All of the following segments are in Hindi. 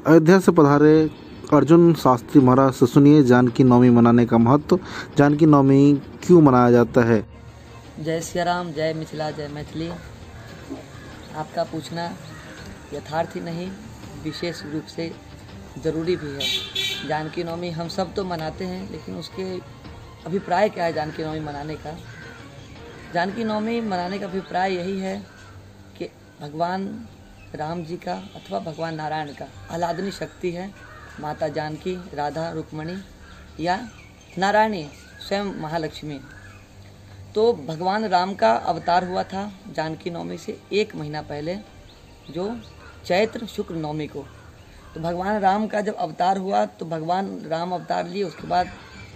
अयोध्या से पधारे अर्जुन शास्त्री महाराज से सुनिए जानकी नवमी मनाने का महत्व। जानकी नवमी क्यों मनाया जाता है? जय सिया राम, जय मिथिला, जय मैथिली। आपका पूछना यथार्थ ही नहीं, विशेष रूप से ज़रूरी भी है। जानकी नवमी हम सब तो मनाते हैं, लेकिन उसके अभिप्राय क्या है जानकी नवमी मनाने का? जानकी नवमी मनाने का अभिप्राय यही है कि भगवान राम जी का अथवा भगवान नारायण का आह्लादनी शक्ति है माता जानकी, राधा रुक्मणी या नारायणी स्वयं महालक्ष्मी। तो भगवान राम का अवतार हुआ था जानकी नवमी से 1 महीना पहले, जो चैत्र शुक्ल नवमी को। तो भगवान राम का जब अवतार हुआ तो भगवान राम अवतार लिए, उसके बाद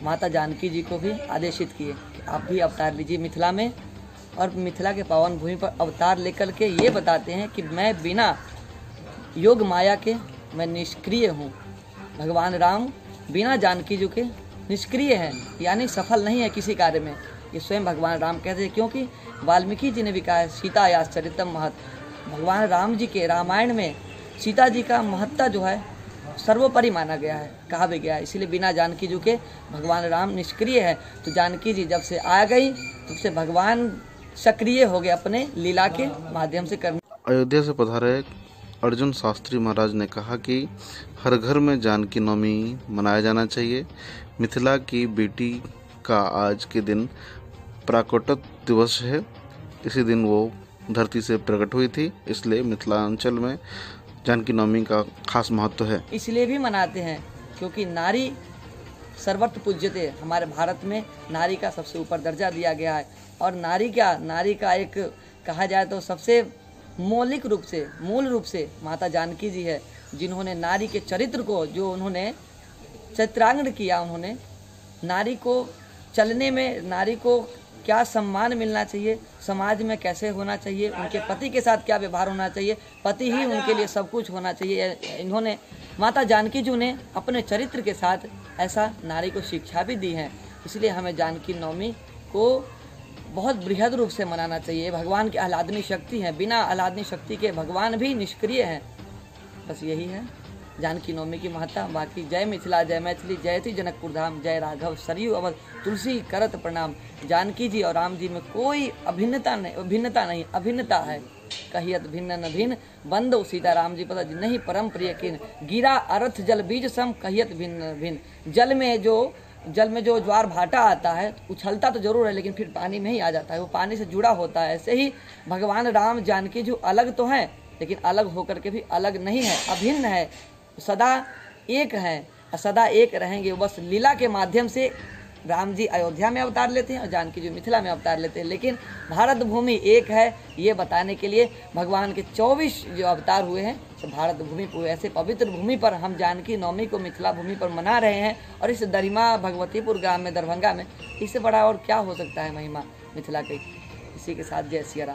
माता जानकी जी को भी आदेशित किए कि आप भी अवतार लीजिए मिथिला में, और मिथिला के पावन भूमि पर अवतार लेकर के ये बताते हैं कि मैं बिना योग माया के मैं निष्क्रिय हूँ। भगवान राम बिना जानकी जी के निष्क्रिय हैं, यानी सफल नहीं है किसी कार्य में। ये स्वयं भगवान राम कहते हैं, क्योंकि वाल्मीकि जी ने भी कहा है सीता या चरितम महत। भगवान राम जी के रामायण में सीता जी का महत्ता जो है सर्वोपरि माना गया है, कहा भी गया है। इसलिए बिना जानकी जी के भगवान राम निष्क्रिय है। तो जानकी जी जब से आ गई तब से भगवान सक्रिय हो गए अपने लीला के माध्यम से करने। अयोध्या से पधारे अर्जुन शास्त्री महाराज ने कहा कि हर घर में जानकी नवमी मनाया जाना चाहिए। मिथिला की बेटी का आज के दिन प्राकट्य दिवस है। इसी दिन वो धरती से प्रकट हुई थी, इसलिए मिथिलांचल में जानकी नवमी का खास महत्व है। इसलिए भी मनाते हैं क्योंकि नारी सर्वत्र पूज्यते। हमारे भारत में नारी का सबसे ऊपर दर्जा दिया गया है। और नारी का एक कहा जाए तो सबसे मौलिक रूप से, मूल रूप से माता जानकी जी है, जिन्होंने नारी के चरित्र को, जो उन्होंने चित्रांकन किया, उन्होंने नारी को चलने में, नारी को क्या सम्मान मिलना चाहिए, समाज में कैसे होना चाहिए, उनके पति के साथ क्या व्यवहार होना चाहिए, पति ही उनके लिए सब कुछ होना चाहिए। इन्होंने माता जानकी जी ने अपने चरित्र के साथ ऐसा नारी को शिक्षा भी दी है। इसलिए हमें जानकी नवमी को बहुत बृहद रूप से मनाना चाहिए। भगवान की आह्लादनी शक्ति है, बिना आह्लादनी शक्ति के भगवान भी निष्क्रिय हैं। बस यही है जानकी नवमी की महत्ता। बाकी जय मिथिला, जय मैथिली, जयति जनकपुर धाम, जय राघव सरयू अवध, तुलसी करत प्रणाम। जानकी जी और राम जी में कोई अभिन्नता नहीं, अभिन्नता है। कहियत भिन्न न भिन्न, बंदो सीता राम जी पद नहीं परम प्रिय किन। गिरा अर्थ जल बीज सम, कहियत भिन्न न भिन्न। जल में जो ज्वार भाटा आता है, उछलता तो जरूर है लेकिन फिर पानी में ही आ जाता है, वो पानी से जुड़ा होता है। ऐसे ही भगवान राम जानकी जो अलग तो हैं, लेकिन अलग होकर के भी अलग नहीं है, अभिन्न है, सदा एक हैं, सदा एक रहेंगे। बस लीला के माध्यम से राम जी अयोध्या में अवतार लेते हैं और जानकी जी मिथिला में अवतार लेते हैं, लेकिन भारत भूमि एक है, ये बताने के लिए भगवान के 24 जो अवतार हुए हैं तो भारत भूमि पर, ऐसे पवित्र भूमि पर हम जानकी नवमी को मिथिला भूमि पर मना रहे हैं। और इस दरिमा भगवतीपुर ग्राम में, दरभंगा में, इससे बड़ा और क्या हो सकता है महिमा मिथिला की। इसी के साथ जय सिया राम।